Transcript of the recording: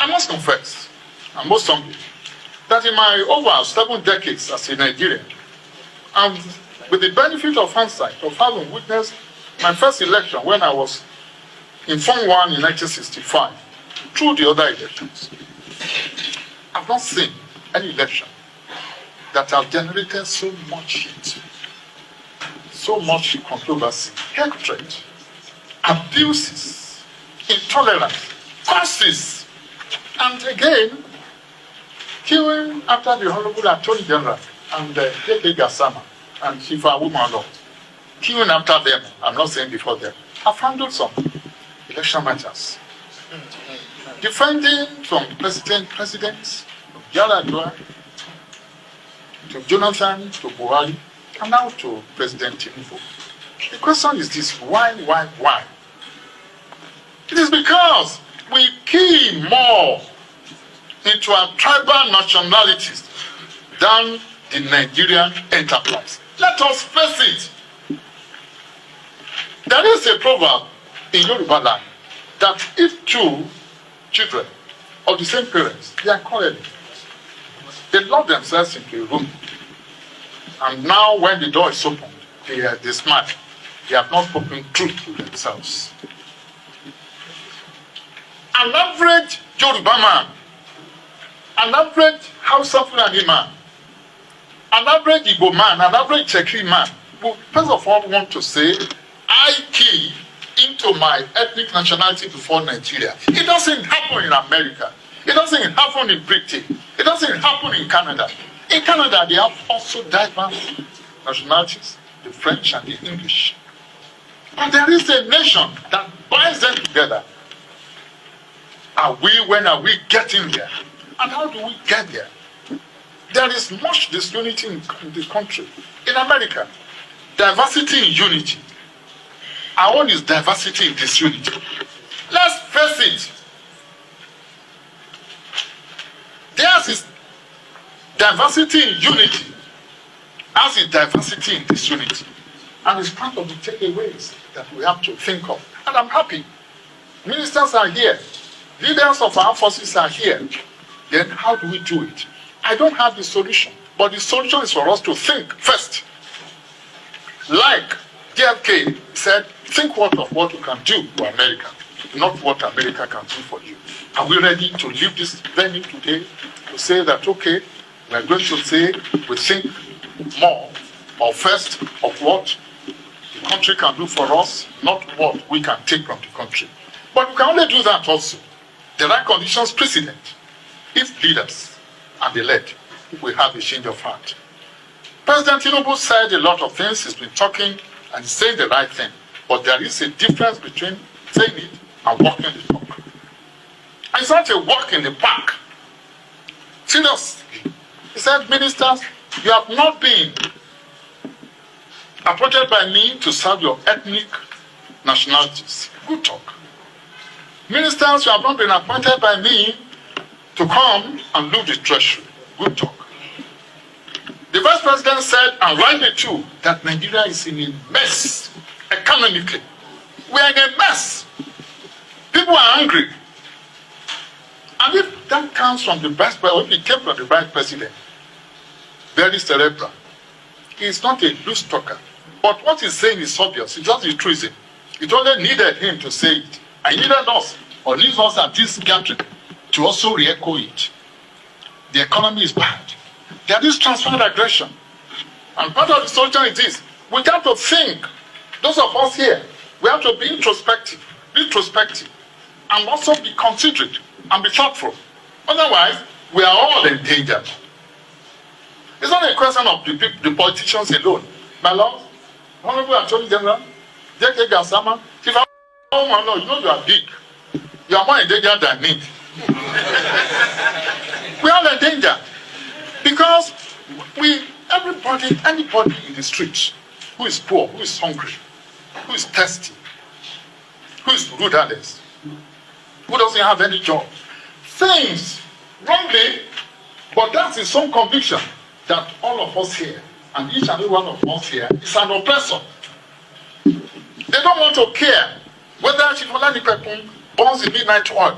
must confess, and most humbly, that in my over 7 decades as a Nigerian, and with the benefit of hindsight of having witnessed my first election when I was in Form 1 in 1965, through the other elections, I've not seen any election that have generated so much heat, so much controversy, hatred, abuses, intolerance, curses, and again, queuing after the Honorable Attorney General and J.K. Gassama and Shifa Woman, queuing after them, I'm not saying before them, have handled some election matters. Defending from presidents, from Yar'Adua, to Jonathan, to Buhari, and now to President Tinubu. The question is this: why? It is because we key more into our tribal nationalities than the Nigerian enterprise. Let us face it. There is a proverb in Yoruba land that if two children of the same parents, they are quarreling, they lock themselves into a room, and now when the door is opened, they smile. They have not spoken truth to themselves. An average Yoruba man, an average Hausa Fulani man, an average Igbo man, an average Chekri man will first of all want to say, I key into my ethnic nationality before Nigeria. It doesn't happen in America. It doesn't happen in Britain. It doesn't happen in Canada. In Canada, they have also diverse nationalities, the French and the English. But there is a nation that binds them together. When are we getting there? And how do we get there? There is much disunity in this country. In America, diversity in unity. Our own is diversity in disunity. Let's face it. Theirs is diversity in unity. Ours is diversity in disunity. And it's part of the takeaways that we have to think of. And I'm happy. Ministers are here. Leaders of our forces are here. Then how do we do it? I don't have the solution. But the solution is for us to think first. Like JFK said, think what you can do for America, not what America can do for you. Are we ready to leave this venue today to say that, okay, we're going to say we think more or first of what the country can do for us, not what we can take from the country. But we can only do that also. The right conditions precedent. If leaders are the led, we have a change of heart. President Tinubu said a lot of things. He's been talking and he's saying the right thing. But there is a difference between saying it and walking the talk. And it's not a walk in the park. Seriously. He said, ministers, you have not been appointed by me to serve your ethnic nationalities. Good talk. Ministers, you have not been appointed by me to come and look the treasury. Good talk. The vice president said, and rightly too, that Nigeria is in a mess economically. We are in a mess. People are angry. And if that comes from the vice president, if it came from the vice president, very cerebral. He is not a loose talker. But what he's saying is obvious. It's just the truism. It only needed him to say it. And needed us, or needs us at this gathering, to also re-echo it. The economy is bad. There is transferred aggression. And part of the solution is this. We have to think. Those of us here, we have to be introspective, and also be considerate and be thoughtful. Otherwise, we are all endangered. It's not a question of the politicians alone. My Lord, Honorable Attorney General, J.K. Gassama, if I you know you are big. You are more endangered than me. We are all in danger. Because anybody in the street who is poor, who is hungry, who is thirsty, who is rudderless, who doesn't have any job, thinks wrongly, but that's his own conviction that all of us here, and each and every one of us here, is an oppressor. They don't want to care whether Wole Olanipekun burns the midnight oil